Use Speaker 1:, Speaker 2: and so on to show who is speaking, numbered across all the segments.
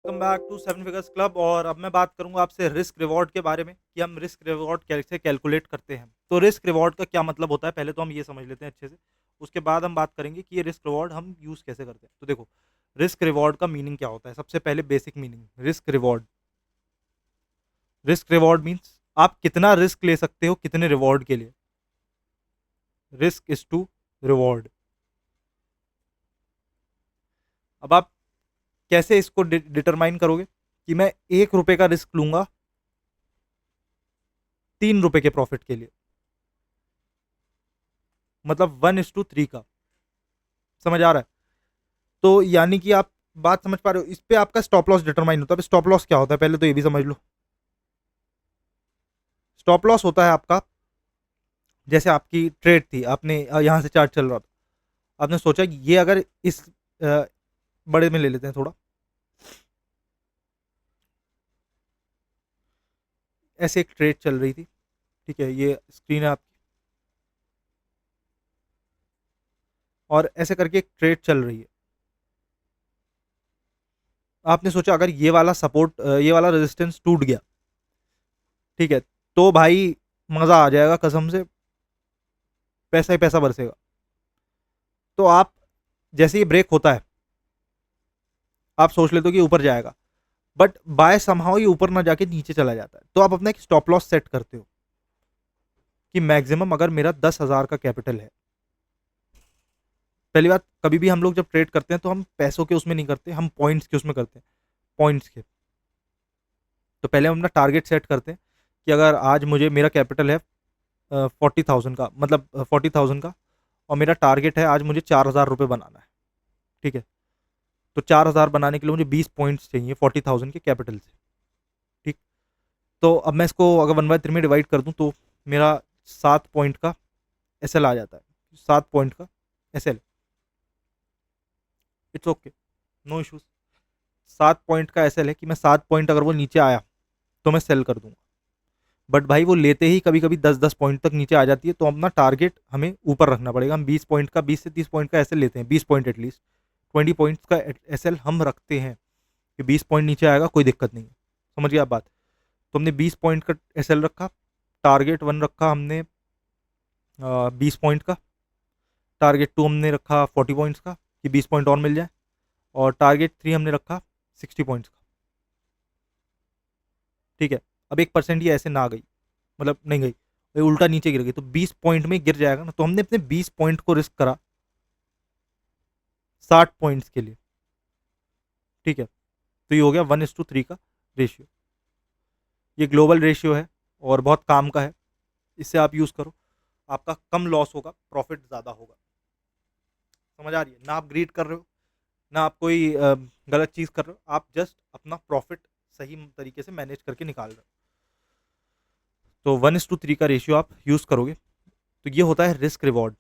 Speaker 1: Welcome back to seven figures club. और अब मैं बात करूंगा आपसे रिस्क रिवॉर्ड के बारे में कि हम रिस्क रिवॉर्ड कैसे कैलकुलेट करते हैं। तो रिस्क रिवॉर्ड का क्या मतलब होता है, पहले तो हम ये समझ लेते हैं अच्छे से। उसके बाद हम बात करेंगे कि ये रिस्क रिवॉर्ड हम यूज़ कैसे करते हैं। तो देखो, रिस्क रिवॉर्ड का मीनिंग क्या होता है। सबसे पहले basic meaning, risk reward means आप कितना रिस्क ले सकते हो कितने रिवॉर्ड के लिए। Risk is to reward. अब आप कैसे इसको डिटरमाइन करोगे कि मैं 1 रुपए का रिस्क लूंगा 3 रुपए के प्रॉफिट के लिए, मतलब 1:3 का। समझ आ रहा है? तो यानी कि आप बात समझ पा रहे हो। इस पे आपका स्टॉप लॉस डिटरमाइन होता है। स्टॉप लॉस क्या होता है पहले तो ये भी समझ लो। स्टॉप लॉस होता है आपका, जैसे आपकी ट्रेड थी, आपने यहाँ से चार्ट चल रहा था, आपने सोचा कि ये अगर इस बड़े में ले लेते हैं थोड़ा, ऐसे एक ट्रेड चल रही थी। ठीक है, ये स्क्रीन है आपकी, और ऐसे करके एक ट्रेड चल रही है। आपने सोचा अगर ये वाला सपोर्ट, ये वाला रेजिस्टेंस टूट गया, ठीक है, तो भाई मजा आ जाएगा कसम से, पैसा ही पैसा बरसेगा। तो आप, जैसे ये ब्रेक होता है, आप सोच लेते हो कि ऊपर जाएगा, बट बाय समहाउ ये ऊपर ना जाके नीचे चला जाता है, तो आप अपना एक स्टॉप लॉस सेट करते हो कि मैक्सिमम अगर मेरा 10,000 का कैपिटल है। पहली बात, कभी भी हम लोग जब ट्रेड करते हैं तो हम पैसों के उसमें नहीं करते, हम पॉइंट्स के उसमें करते हैं, पॉइंट्स के। तो पहले हम अपना टारगेट सेट करते हैं कि अगर आज मुझे, मेरा कैपिटल है 40,000 का, मतलब 40,000 का, और मेरा टारगेट है आज मुझे 4,000 रुपये बनाना है। ठीक है, तो 4,000 बनाने के लिए मुझे 20 पॉइंट्स चाहिए 40,000 के कैपिटल से। ठीक, तो अब मैं इसको अगर 1/3 में डिवाइड कर दूं तो मेरा 7 पॉइंट का एस एल आ जाता है। 7 पॉइंट का S L, it's okay, no issues. 7 point का एस एल है कि मैं 7 पॉइंट अगर वो नीचे आया तो मैं सेल कर दूंगा। बट भाई वो लेते ही कभी कभी 10-10 पॉइंट तक नीचे आ जाती है, तो अपना टारगेट हमें ऊपर रखना पड़ेगा। हम 20 पॉइंट का, 20 से 30 पॉइंट का एसएल लेते हैं, 20 पॉइंट एटलीस्ट, 20 पॉइंट्स का एसएल हम रखते हैं कि 20 पॉइंट नीचे आएगा कोई दिक्कत नहीं है। समझ गया आप बात? तो हमने 20 पॉइंट का एसएल रखा, टारगेट 1 रखा हमने 20 पॉइंट का, टारगेट 2 हमने रखा 40 पॉइंट्स का कि 20 पॉइंट और मिल जाए, और टारगेट 3 हमने रखा 60 पॉइंट्स का। ठीक है, अब 1% ही ऐसे ना गई, मतलब नहीं गई, ये उल्टा नीचे गिर गई, तो 20 पॉइंट में गिर जाएगा ना, तो हमने अपने 20 पॉइंट को रिस्क करा 60 पॉइंट्स के लिए। ठीक है, तो ये हो गया 1:3 का रेशियो। ये ग्लोबल रेशियो है और बहुत काम का है, इससे आप यूज करो, आपका कम लॉस होगा, प्रॉफिट ज्यादा होगा। समझ आ रही है ना? आप ग्रीड कर रहे हो ना, आप कोई गलत चीज कर रहे हो, आप जस्ट अपना प्रॉफिट सही तरीके से मैनेज करके निकाल रहे हो। तो 1:3 का रेशियो आप यूज करोगे, तो ये होता है रिस्क रिवॉर्ड।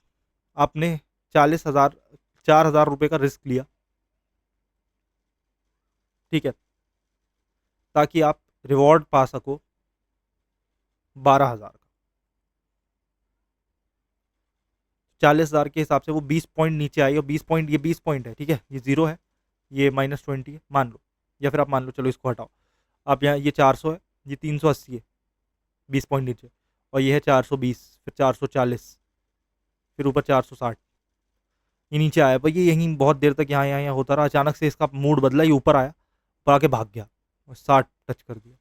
Speaker 1: आपने 40,000, 4,000 रुपये का रिस्क लिया, ठीक है, ताकि आप रिवॉर्ड पा सको 12,000 का। 40,000 के हिसाब से वो 20 पॉइंट नीचे आई, और 20 पॉइंट, ये 20 पॉइंट है, ठीक है, ये जीरो है, ये -20 है मान लो, या फिर आप मान लो, चलो इसको हटाओ। आप यहाँ, ये 400 है, ये 380 है, 20 पॉइंट नीचे, और ये है 420, फिर 440, फिर ऊपर 460, ये नीचे आया भाई, ये यहीं बहुत देर तक यहाँ यहाँ यहाँ होता रहा। अचानक से इसका मूड बदला, ये ऊपर आया, ऊपर आके भाग गया और 60 टच कर दिया,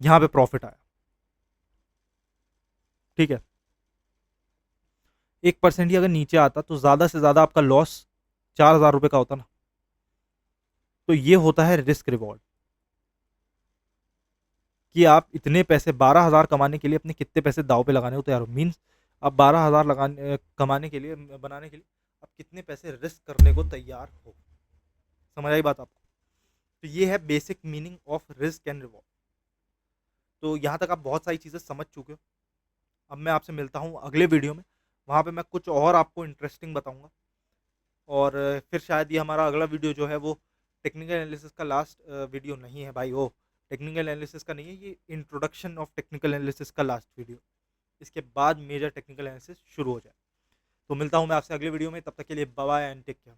Speaker 1: यहाँ पे प्रॉफिट आया। ठीक है, 1% ही अगर नीचे आता तो ज्यादा से ज्यादा आपका लॉस 4,000 रुपये का होता ना। तो ये होता है रिस्क रिवॉर्ड, कि आप इतने पैसे 12,000 कमाने के लिए अपने कितने पैसे दाव पे लगाने को तैयार हो। मीन्स आप 12,000 लगाने, कमाने के लिए, बनाने के लिए आप कितने पैसे रिस्क करने को तैयार हो। समझ आई बात आपको? तो ये है basic meaning of risk and reward. तो यहाँ तक आप बहुत सारी चीज़ें समझ चुके हो। अब मैं आपसे मिलता हूँ अगले वीडियो में, वहाँ पे मैं कुछ और आपको इंटरेस्टिंग बताऊँगा। और फिर शायद ये हमारा अगला वीडियो जो है वो टेक्निकल एनालिसिस का लास्ट वीडियो नहीं है भाई, वो टेक्निकल एनालिसिस का नहीं है, ये इंट्रोडक्शन ऑफ टेक्निकल एनालिसिस का लास्ट वीडियो। इसके बाद मेजर टेक्निकल एनालिसिस शुरू हो जाए। तो मिलता हूँ मैं आपसे अगले वीडियो में, तब तक के लिए bye bye and take care.